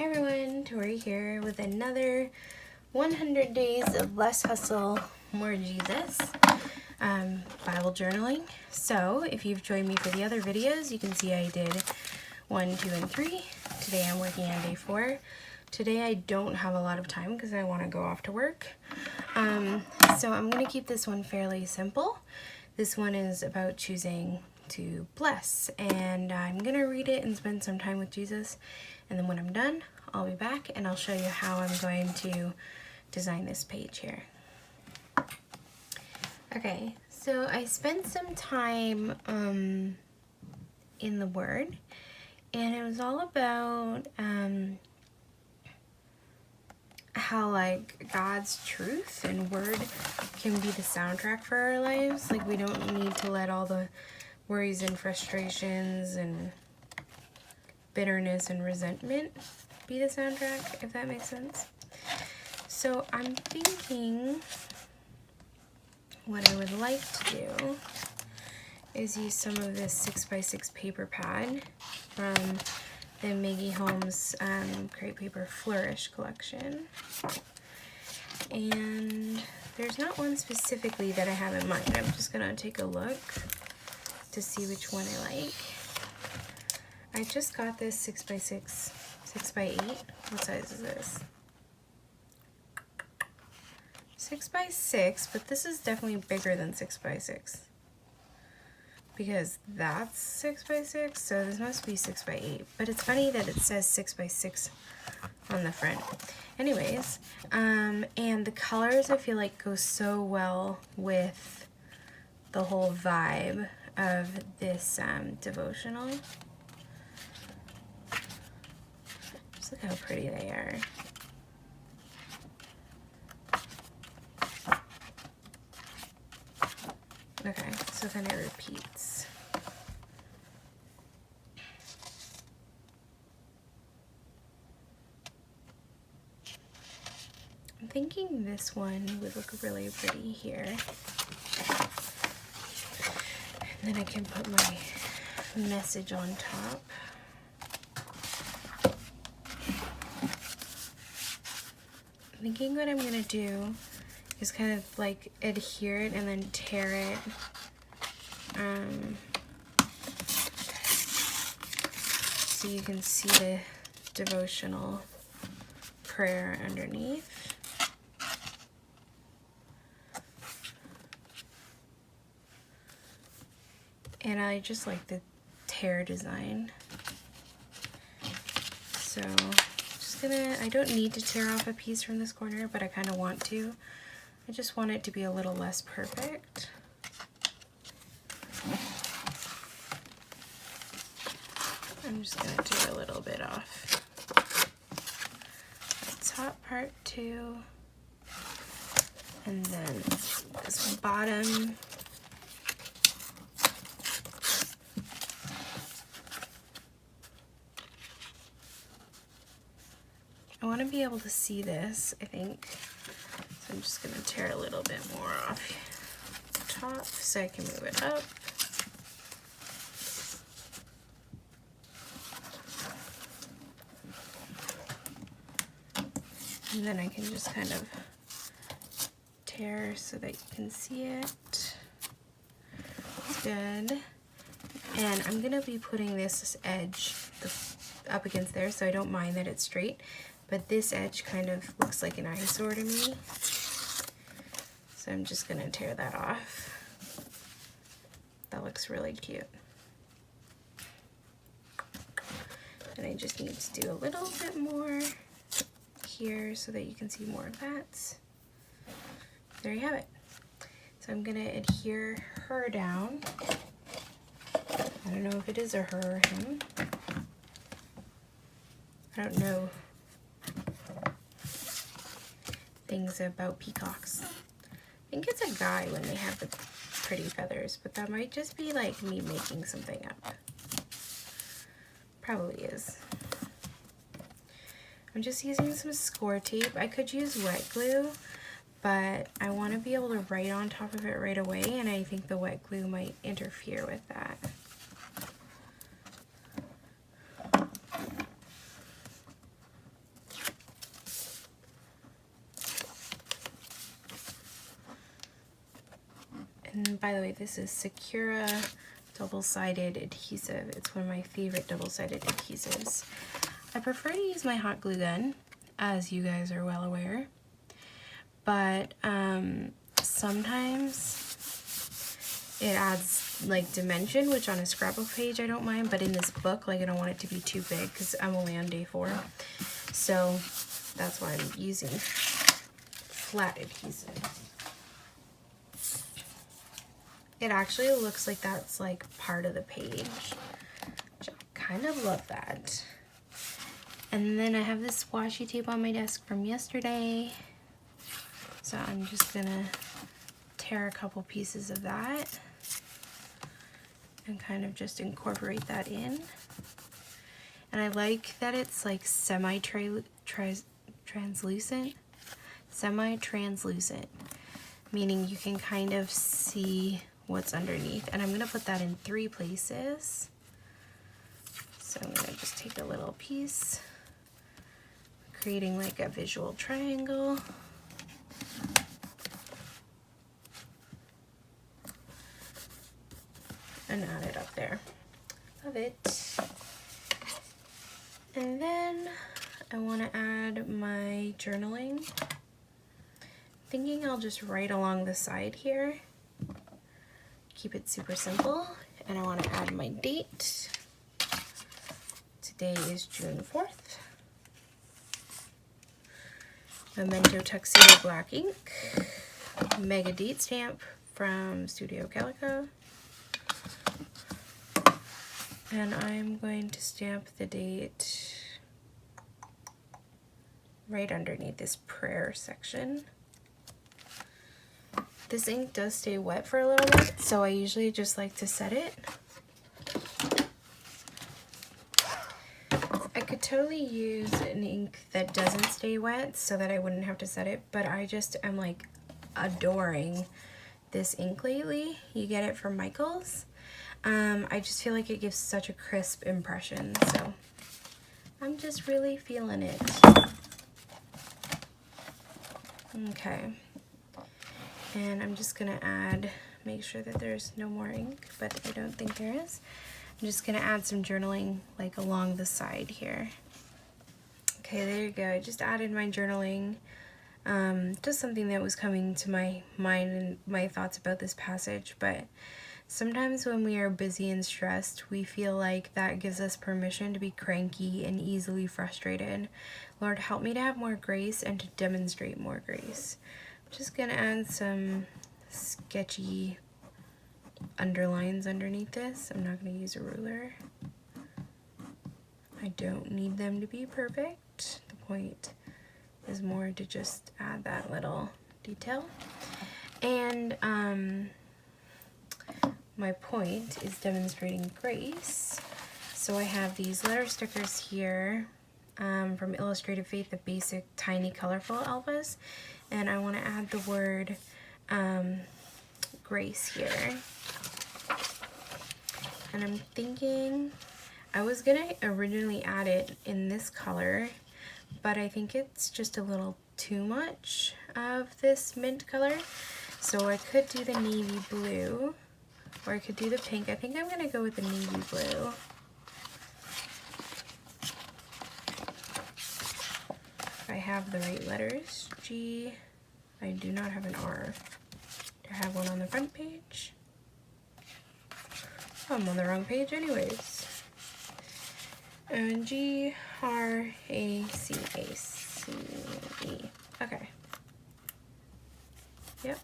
Hi everyone, Tori here with another 100 Days of Less Hustle, More Jesus Bible journaling. So if you've joined me for the other videos, you can see I did 1, 2, and 3. Today I'm working on day 4. Today I don't have a lot of time because I want to go off to work. So I'm going to keep this one fairly simple. This one is about choosing to bless, and I'm going to read it and spend some time with Jesus, and then when I'm done I'll be back and I'll show you how I'm going to design this page here. Okay, so I spent some time in the Word, and it was all about how like God's truth and Word can be the soundtrack for our lives. Like we don't need to let all the worries and frustrations and bitterness and resentment be the soundtrack, if that makes sense. So I'm thinking what I would like to do is use some of this 6x6 paper pad from the Maggie Holmes Create Paper Flourish collection. And there's not one specifically that I have in mind. I'm just gonna take a look to see which one I like. I just got this 6x6, 6x8. What size is this? 6x6, but this is definitely bigger than 6x6 because that's 6x6, so this must be 6x8. But it's funny that it says 6x6 on the front. Anyways, and the colors I feel like go so well with the whole vibe of this devotional. Just look how pretty they are. Okay, so then it repeats. I'm thinking this one would look really pretty here. And then I can put my message on top. I'm thinking what I'm gonna do is kind of like adhere it and then tear it. So you can see the devotional prayer underneath. And I just like the tear design. So I don't need to tear off a piece from this corner, but I kind of want to. I just want it to be a little less perfect. I'm just going to tear a little bit off the top part too. And then this bottom. I want to be able to see this, I think. So I'm just going to tear a little bit more off the top so I can move it up. And then I can just kind of tear so that you can see it. It's good. And I'm going to be putting this edge up against there, so I don't mind that it's straight. But this edge kind of looks like an eyesore to me. So I'm just going to tear that off. That looks really cute. And I just need to do a little bit more here so that you can see more of that. There you have it. So I'm going to adhere her down. I don't know if it is a her or him. I don't know things about peacocks. I think it's a guy when they have the pretty feathers, but that might just be like me making something up. Probably is. I'm just using some score tape. I could use wet glue, but I want to be able to write on top of it right away, and I think the wet glue might interfere with that. And by the way, this is Sakura double-sided adhesive. It's one of my favorite double-sided adhesives. I prefer to use my hot glue gun, as you guys are well aware, but sometimes it adds like dimension, which on a scrapbook page I don't mind, but in this book, like, I don't want it to be too big because I'm only on day 4. So that's why I'm using flat adhesive. It actually looks like that's like part of the page, which I kind of love that. And then I have this washi tape on my desk from yesterday. So I'm just gonna tear a couple pieces of that and kind of just incorporate that in. And I like that it's like semi-translucent, meaning you can kind of see what's underneath. And I'm gonna put that in 3 places. So I'm gonna just take a little piece, creating like a visual triangle. And add it up there. Love it. And then I want to add my journaling. Thinking I'll just write along the side here. Keep it super simple. And I want to add my date. Today is June 4th. Memento Tuxedo Black ink. Mega date stamp from Studio Calico. And I'm going to stamp the date right underneath this prayer section. This ink does stay wet for a little bit, so I usually just like to set it. I could totally use an ink that doesn't stay wet so that I wouldn't have to set it, but I just am like adoring this ink lately. You get it from Michaels. I just feel like it gives such a crisp impression, so I'm just really feeling it. Okay, and I'm just gonna add, make sure that there's no more ink, but I don't think there is. I'm just gonna add some journaling like along the side here. Okay, there you go. I just added my journaling. Just something that was coming to my mind and my thoughts about this passage, but sometimes when we are busy and stressed, we feel like that gives us permission to be cranky and easily frustrated. Lord, help me to have more grace and to demonstrate more grace. I'm just gonna add some sketchy underlines underneath this. I'm not gonna use a ruler. I don't need them to be perfect. The point is more to just add that little detail. And my point is demonstrating grace. So I have these letter stickers here from Illustrated Faith, the basic tiny colorful alphas, and I want to add the word grace here. And I'm thinking I was gonna originally add it in this color, but I think it's just a little too much of this mint color, so I could do the navy blue, or I could do the pink. I think I'm gonna go with the navy blue. If I have the right letters, G. I do not have an R. Do I have one on the front page? I'm on the wrong page anyways. And G, R, A, C, A, C, E. Okay. Yep.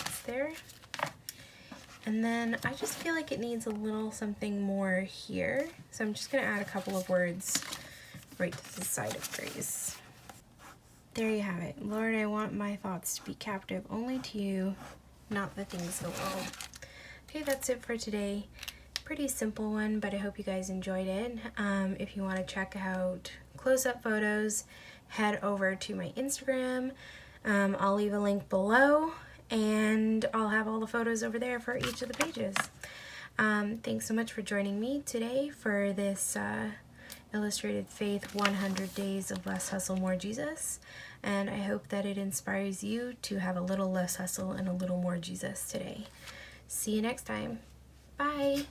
It's there. And then I just feel like it needs a little something more here. So I'm just gonna add a couple of words right to the side of grace. There you have it. Lord, I want my thoughts to be captive only to you, not the things of the world. Okay, that's it for today. Pretty simple one, but I hope you guys enjoyed it. If you want to check out close-up photos, head over to my Instagram. I'll leave a link below, and I'll have all the photos over there for each of the pages. Thanks so much for joining me today for this Illustrated Faith 100 Days of Less Hustle, More Jesus. And I hope that it inspires you to have a little less hustle and a little more Jesus today. See you next time. Bye.